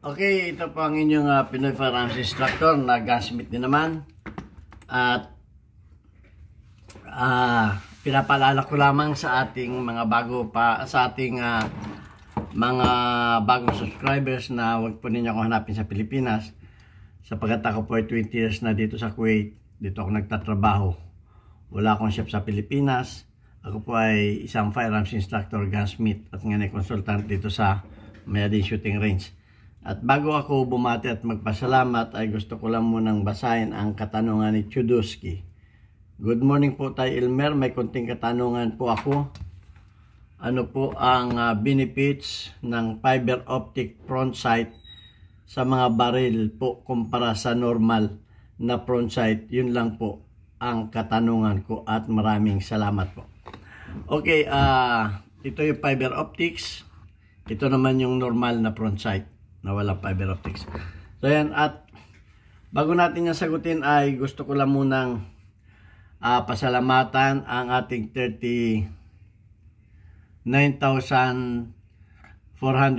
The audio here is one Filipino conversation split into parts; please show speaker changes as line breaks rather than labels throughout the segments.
Okay, ito po ang inyong Pinoy Firearms Instructor na gunsmith din naman. At pinapaalala ko lamang sa ating mga mga bagong subscribers na huwag po ninyo ako hanapin sa Pilipinas, sapagkat ako po ay 20 years na dito sa Kuwait. Dito ako nagtatrabaho. Wala akong shop sa Pilipinas. Ako po ay isang firearms instructor, gunsmith, at ngayon ay consultant dito sa Mayadin Shooting Range. At bago ako bumati at magpasalamat, ay gusto ko lang munang basahin ang katanungan ni Chuduski. Good morning po tayo, Elmer. May konting katanungan po ako. Ano po ang benefits ng fiber optic front sight sa mga baril po kumpara sa normal na front sight? Yun lang po ang katanungan ko at maraming salamat po. Okay, ito yung fiber optics. Ito naman yung normal na front sight na walang fiber optics. So yan, at bago natin yung sagutin ay gusto ko lang munang pasalamatan ang ating 39,400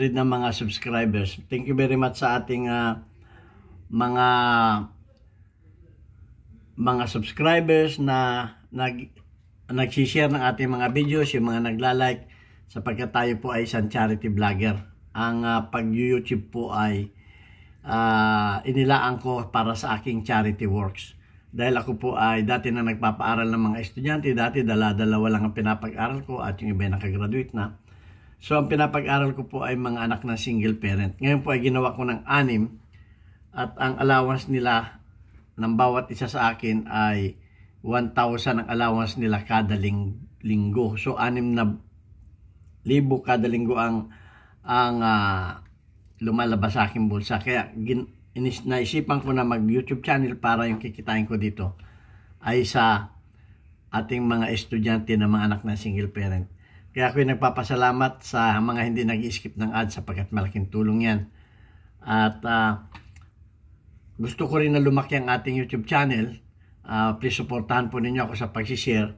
na mga subscribers. Thank you very much sa ating mga subscribers na nag-share ng ating mga videos, yung mga nagla-like, sapagkat tayo po ay isang charity vlogger. Ang pag-YouTube po ay inilaan ko para sa aking charity works. Dahil ako po ay dati na nagpapaaral ng mga estudyante, dati dala-dalawa lang ang pinapag-aral ko at yung iba ay nakagraduate na. So ang pinapag-aral ko po ay mga anak na single parent. Ngayon po ay ginawa ko ng 6 at ang allowance nila ng bawat isa sa akin ay 1,000 ang allowance nila kada linggo. So 6,000 kada linggo ang lumalabas sa aking bulsa. Kaya naisipan ko na mag-YouTube channel para yung kikitain ko dito ay sa ating mga estudyante na mga anak na single parent. Kaya ako nagpapasalamat sa mga hindi nag-skip ng ads sapagkat malaking tulong yan. At gusto ko rin na lumaki ang ating YouTube channel. Please supportahan po ninyo ako sa pag-share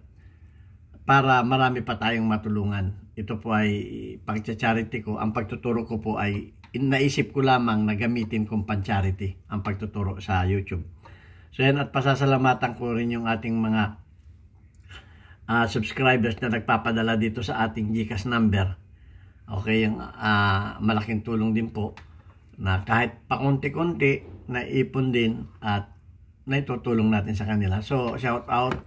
para marami pa tayong matulungan. Ito po ay pag-charity ko. Ang pagtuturo ko po ay naisip ko lamang na gamitin kong pan-charity ang pagtuturo sa YouTube. So yan, at pasasalamatan ko rin yung ating mga subscribers na nagpapadala dito sa ating GCash number. Okay, yung malaking tulong din po na kahit pakunti-kunti na ipon din at naitutulong natin sa kanila. So shout out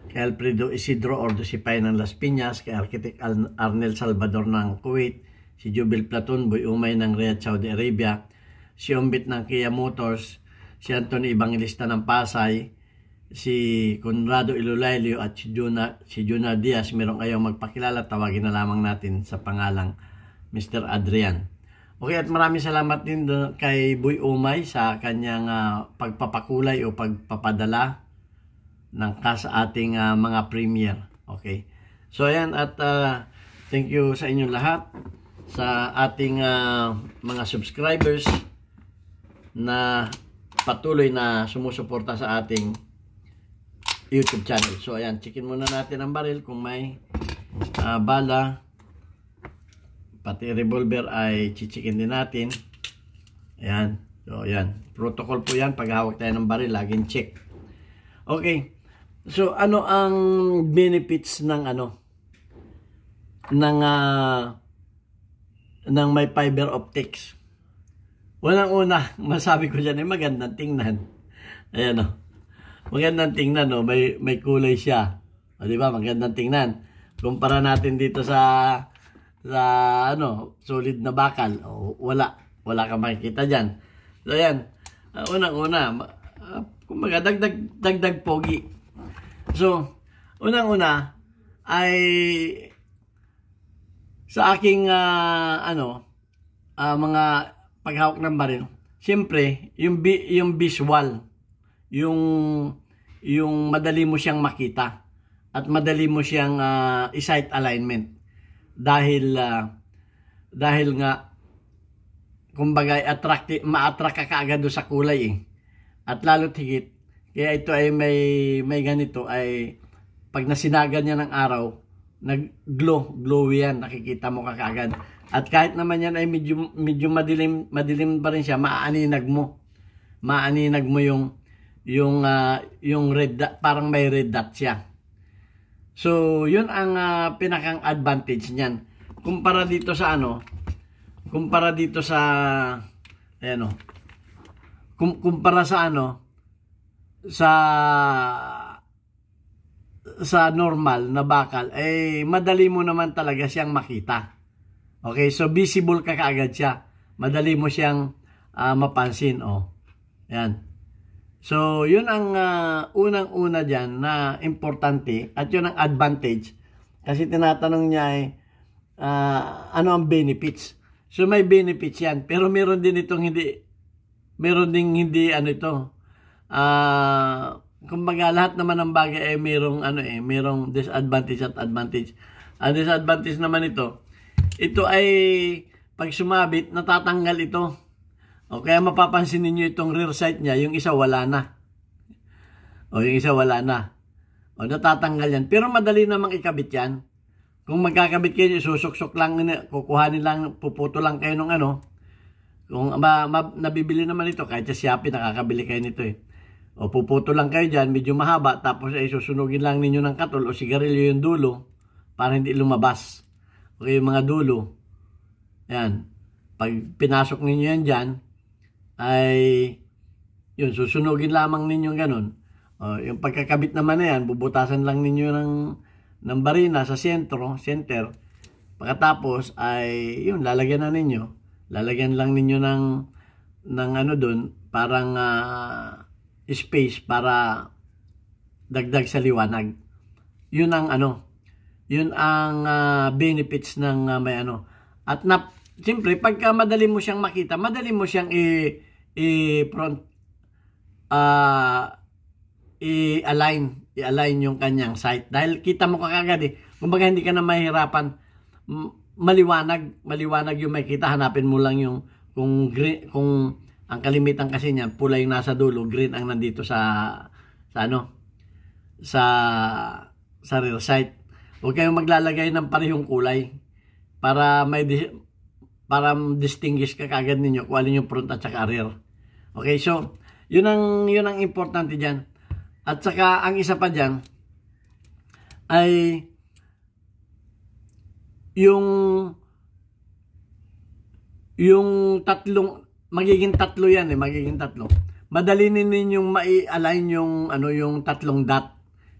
kay Alfredo Isidro Ordosipay ng Las Piñas, kay Architect Arnel Salvador ng Kuwait, si Jubil Platon Boy Umay ng Riyadh, Saudi Arabia, si Ombit ng Kia Motors, si Anthony Evangelista ng Pasay, si Conrado Ilulaylio at si Juna Diaz. Merong ayaw magpakilala, tawagin na lamang natin sa pangalang Mr. Adrian. Okay, at maraming salamat din kay Boy Umay sa kanyang pagpapakulay o pagpapadala ng sa ating mga premier. Okay. So ayan, at thank you sa inyong lahat, sa ating mga subscribers na patuloy na sumusuporta sa ating YouTube channel. So ayan, checkin muna natin ang baril kung may bala. Pati revolver ay chichikin din natin. Ayan. So ayan, protocol po yan pag hawak tayo ng baril, laging check. Okay. So ano ang benefits ng ng may fiber optics? Unang-una, masabi ko diyan ay magandang tingnan. Ayan magandang tingnan, may kulay siya. O, di ba? Magandang tingnan. Kumpara natin dito sa solid na bakal. O, wala kang makikita diyan. So ayan, unang-una, kumbaga dagdag pogi. So, unang-una ay sa aking mga paghawak ng baril, siyempre, yung visual, yung madali mo siyang makita at madali mo siyang i-sight alignment dahil nga kumbaga ma-attract ka kaagad sa kulay at lalo't higit. Kaya ito ay may ganito ay pag nasinagan niya ng araw, glowy yan, nakikita mo kaagad. At kahit naman yan ay medyo madilim pa rin siya, maaninag mo. Maaninag mo yung red dot, parang may red dot siya. So, yun ang pinakang advantage niyan. Kumpara dito sa ayan o, kumpara sa sa normal na bakal, madali mo naman talaga siyang makita. Okay, so visible ka kaagad siya. Madali mo siyang mapansin. Yan. So, yun ang unang-una dyan na importante at yun ang advantage. Kasi tinatanong niya ano ang benefits. So, may benefits yan. Pero meron din hindi kumbaga lahat naman ng bagay merong disadvantage at advantage. Ang disadvantage naman ito ay pag sumabit, natatanggal ito. O kaya mapapansin ninyo itong rear sight niya, yung isa wala na. Yung isa wala na. Natatanggal yan. Pero madali namang ikabit yan. Kung magkakabit kayo, susuksok lang, kukuhanin lang, puputo lang kayo ng Kung nabibili naman ito, kahit sa Shopee, nakakabili kayo nito puputo lang kayo dyan, medyo mahaba, tapos susunugin lang ninyo ng katol o sigarilyo yung dulo para hindi lumabas. Okay, yung mga dulo. Yan. Pag pinasok ninyo yan dyan, susunugin lamang ninyo ganun. Yung pagkakabit naman na yan, bubutasan lang ninyo ng barina sa center. Pagkatapos lalagyan na ninyo. Lalagyan lang ninyo ng doon, parang space para dagdag sa liwanag. Yun ang benefits ng may At siyempre, pagka madali mo siyang makita, madali mo siyang i-align yung kanyang sight. Dahil kita mo kagad kumbaga hindi ka na mahirapan, maliwanag yung makita. Hanapin mo lang yung kung green, kung ang kalimitan kasi niyan pula yung nasa dulo, green ang nandito sa rear sight. Huwag kayong maglalagay ng parehong kulay para distinguish ka kagad ninyo kung alin yung front at saka rear. Okay, so yun ang importante diyan. At saka ang isa pa diyan ay yung magiging tatlo yan magiging tatlo. Madali ninyong mai-align yung tatlong dot.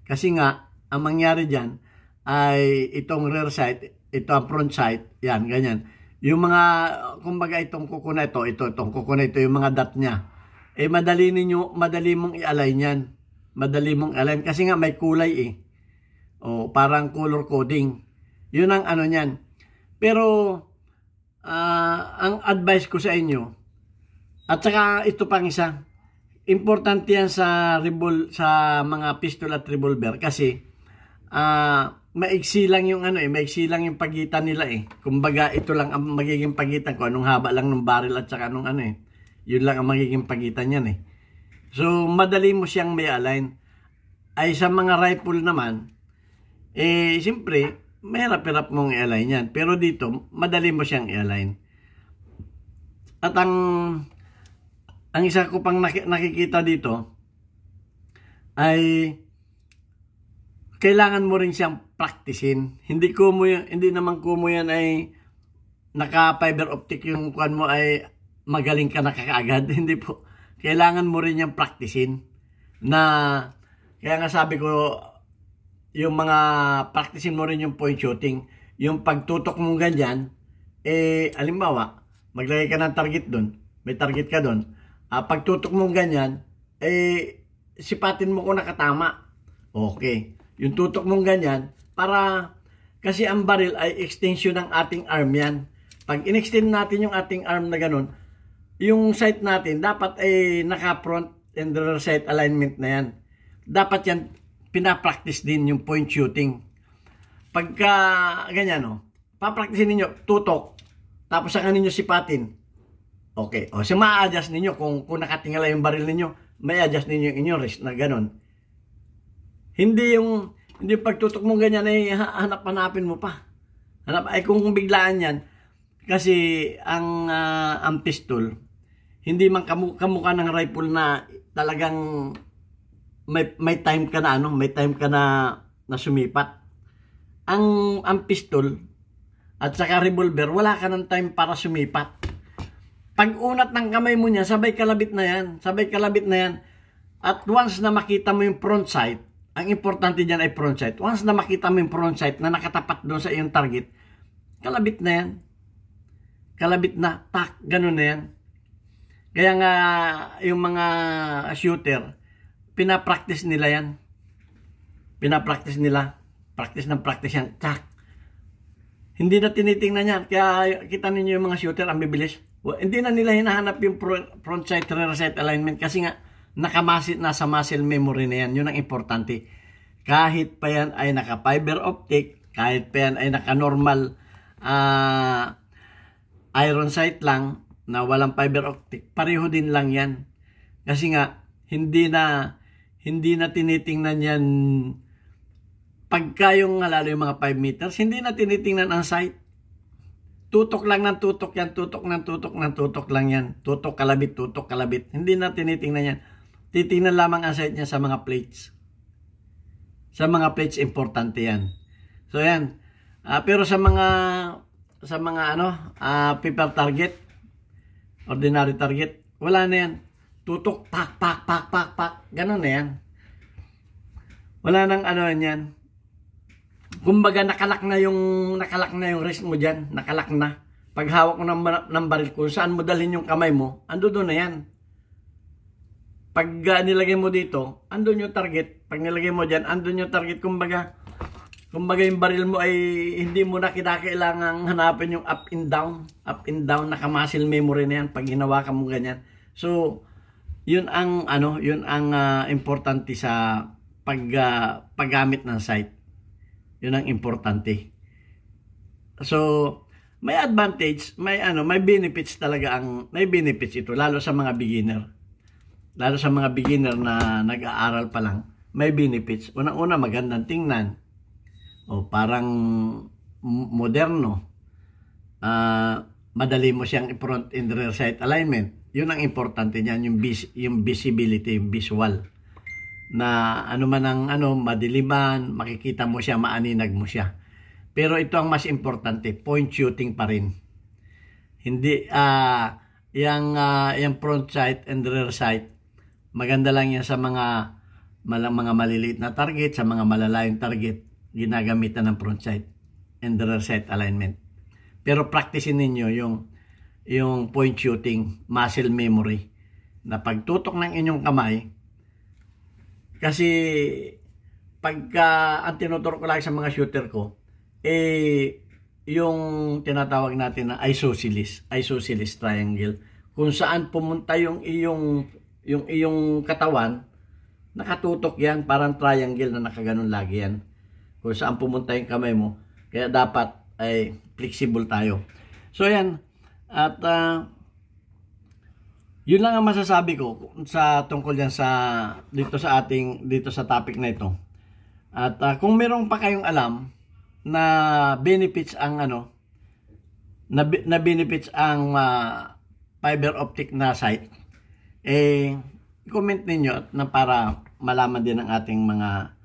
Kasi nga ang mangyari diyan ay itong rear sight, ito ang front sight, yan, ganyan. Yung mga, kumbaga itong kuko na itong kuko na ito, yung mga dot niya, madali mong i-align yan. Madali mong i-align, kasi nga may kulay parang color coding. Yun ang niyan. Pero, ang advice ko sa inyo, at saka ito pang isa, importante yan sa mga pistol at revolver, kasi, maiksi lang yung maiksi lang yung pagitan nila Kumbaga ito lang ang magiging pagitan ko, anong haba lang ng barrel at saka anong yun lang ang magiging pagitan yan So madali mo siyang may align. Ay sa mga rifle naman, siyempre mahirap-hirap mong i-align yan. Pero dito, madali mo siyang i-align. At ang isa ko pang nakikita dito ay kailangan mo rin siyang practicein. Hindi naman kumo yan ay naka fiber optic yung kuan mo ay magaling ka na kakaagad. Hindi po. Kailangan mo rin yung practicein. Kaya nga sabi ko, yung mga practicein mo rin yung point shooting. Yung pagtutok mong ganyan, halimbawa, maglagay ka ng target doon. May target ka doon. Pagtutok mong ganyan, sipatin mo kung nakatama. Okay. Yung tutok mong ganyan, kasi ang baril ay extension ng ating arm yan. Pag in-extend natin yung ating arm na ganun, yung sight natin dapat naka-front and rear sight alignment na yan. Dapat yan, pinapractice din yung point shooting. Pagka ganyan, papracticein ninyo, tutok, tapos saka ninyo sipatin. Okay, so ma-adjust ninyo kung nakatingala yung baril ninyo, may adjust ninyo yung inyong wrist na ganun. Hindi pagtutok mo ganyan hanap-hanapin mo pa. Kung biglaan yan. Kasi ang pistol, hindi man kamukha ng rifle na talagang may time ka na may time ka na sumipat. Ang pistol at saka revolver, wala ka ng time para sumipat. Pag unat ng kamay mo niya, sabay kalabit na yan. Sabay kalabit na yan. At once na makita mo yung front sight, ang importante dyan ay front sight. Once na makita mo yung front sight na nakatapat doon sa iyong target, kalabit na yan. Kalabit na, tak, ganun na yan. Kaya nga, yung mga shooter, pinapractice nila yan. Pinapractice nila. Practice ng practice yan. Tak. Hindi na tinitingnan yan. Kaya kita ninyo yung mga shooter, ang bibilis. Hindi na nila hinahanap yung front sight, rear sight alignment kasi nga, nasa muscle memory na yan. Yun ang importante. Kahit pa yan ay naka fiber optic, kahit pa yan ay naka normal iron sight lang na walang fiber optic, pareho din lang yan. Kasi nga, hindi na tinitingnan yan pagka yung lalo yung mga 5 meters, hindi na tinitingnan ang sight. Tutok lang ng tutok yan, tutok ng tutok ng tutok lang yan. Tutok kalabit, tutok kalabit. Hindi na tinitingnan yan. Titingnan lamang ang sight niya sa mga plates. Sa mga plates, importante yan. So yan. Pero sa mga paper target, ordinary target, wala na yan. Tutok, pak, pak, pak, pak, pak. Ganun na yan. Wala nang yan. Kumbaga nakalak na yung wrist mo dyan. Nakalak na. Pag hawak mo ng baril, kung saan mo dalhin yung kamay mo, ando doon na yan. Pag nilagay mo dito, andun yung target. Pag nilagay mo dyan, andun yung target. Kumbaga yung baril mo ay hindi mo na kinakailangang hanapin yung up and down. Up and down, naka-muscle memory na yan pag hinawakan mo ganyan. So, yun ang importante sa paggamit ng sight. Yun ang importante. So, may advantage, may benefits talaga may benefits ito lalo sa mga beginner. Lalo sa mga beginner na nag-aaral pa lang, may benefits. Unang-una, magandang tingnan. O parang moderno. Madali mo siyang front and rear sight alignment. Yun ang importante niyan, yung visibility, yung visual. Na man ang madiliman, makikita mo siya, maaninag mo siya. Pero ito ang mas importante, point shooting pa rin. Hindi, yung front sight and rear sight, maganda lang yan sa mga maliliit na target, sa mga malalayong target, ginagamitan ng front sight and rear sight alignment. Pero practicein ninyo yung point shooting, muscle memory, na pagtutok ng inyong kamay, kasi pagka ang tinuturo ko lang sa mga shooter ko, yung tinatawag natin na isosceles triangle, kung saan pumunta yung iyong katawan, nakatutok yan, parang triangle na nakaganon lagi yan. Kung saan pumunta yung kamay mo. Kaya dapat ay flexible tayo. So yan. At yun lang ang masasabi ko sa tungkol yan dito sa topic na ito. At kung meron pa kayong alam na benefits ang benefits ang fiber optic na sight, comment ninyo na para malaman din ng ating mga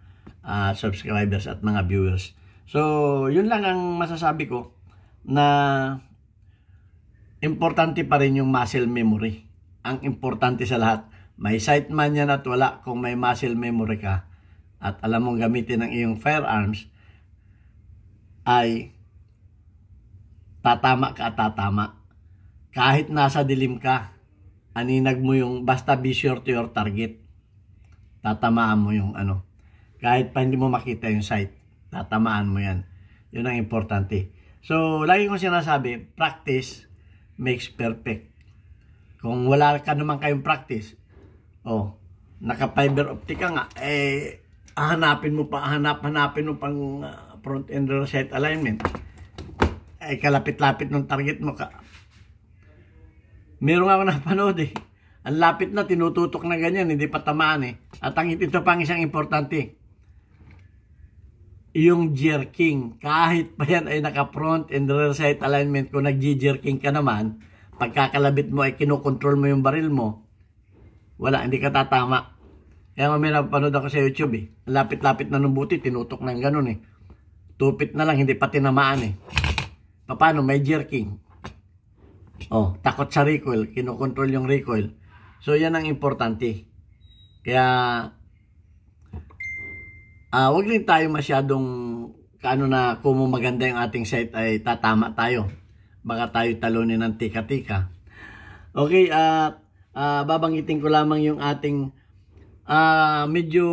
subscribers at mga viewers. So, yun lang ang masasabi ko, na importante pa rin yung muscle memory. Ang importante sa lahat, may sight man yan at wala, kung may muscle memory ka at alam mong gamitin ang iyong firearms, ay tatama ka at tatama. Kahit nasa dilim ka, aninag mo basta be sure to your target. Tatamaan mo yung kahit pa hindi mo makita yung sight, tatamaan mo yan. Yun ang importante. So, lagi kong sinasabi, practice makes perfect. Kung wala ka naman kayong practice, naka-fiber optic ka nga, hanapin mo pang front and rear sight alignment. Kalapit-lapit ng target mo ka. Meron ako napanood Ang lapit na, tinututok na ganyan, hindi pa tamaan At ito pang isang importante. yung jerking. Kahit pa yan ay naka-front and rear sight alignment, kung nag-jerking ka naman, pagkakalabit mo ay kinokontrol mo yung baril mo, wala, hindi ka tatama. Kaya may napanood ako sa YouTube eh. Lapit-lapit na ng buti, tinutok ng ganun eh. Tupit na lang, hindi pa tinamaan eh. Paano? May jerking. Oh, takot sa recoil, kinokontrol yung recoil. So yan ang importante. Kaya wag din tayo masyadong kaano na kung maganda yung ating sight ay tatama tayo. Baka tayo talunin ng tika-tika. Okay, babanggitin ko lamang yung ating medyo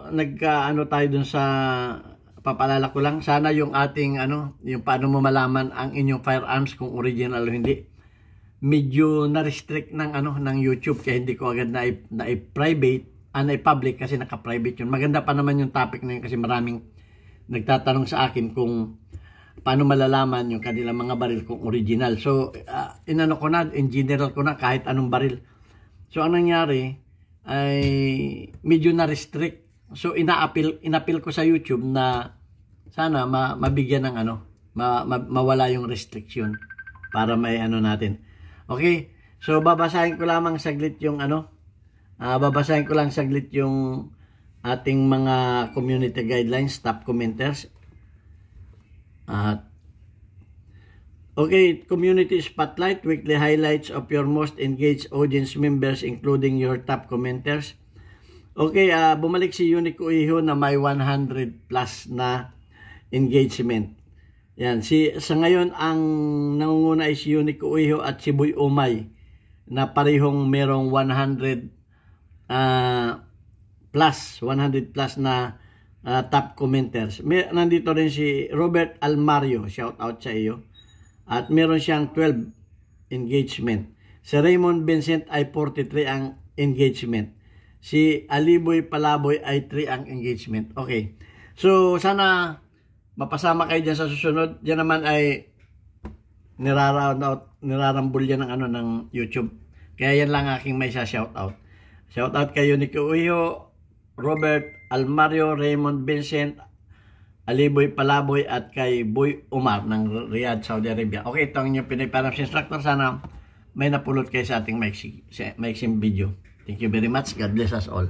nagkaano tayo dun sa papalala ko lang. Sana yung ating yung paano mo malaman ang inyong firearms kung original o hindi. Medyo na-restrict ng ng YouTube kaya hindi ko agad na i-private, na-public kasi naka-private yun. Maganda pa naman yung topic na yun kasi maraming nagtatanong sa akin kung paano malalaman yung kanilang mga baril kung original. So, inano ko na, in general ko na kahit anong baril. So, ang nangyari ay medyo na-restrict. So, inapil ko sa YouTube na sana mabigyan ng mawala yung restriction para may natin. Okay? So, babasahin ko lamang saglit yung babasahin ko lang saglit yung ating mga community guidelines, top commenters. Okay, community spotlight, weekly highlights of your most engaged audience members including your top commenters. Okay, bumalik si Unico Iho na may 100 plus na engagement. Yan, sa ngayon ang nangunguna ay si Unico Iho at si Boy Umay na parehong merong 100 plus na top commenters. Nandito rin si Robert Almario, shout out sa iyo. At meron siyang 12 engagement. Si Raymond Vincent ay 43 ang engagement. Si Aliboy Palaboy ay 3 ang engagement. Okay. So, sana mapasama kayo dyan sa susunod. Yan naman ay nirarambol yan ng YouTube. Kaya yan lang aking may shout out. Shout out kay Unico Uyo, Robert Almario, Raymond Vincent, Aliboy Palaboy at kay Boy Umar ng Riyadh, Saudi Arabia. Okay, ito ang inyong Pinoy Firearms Instructor. Sana may napulot kayo sa ating maiksing video. Thank you very much. God bless us all.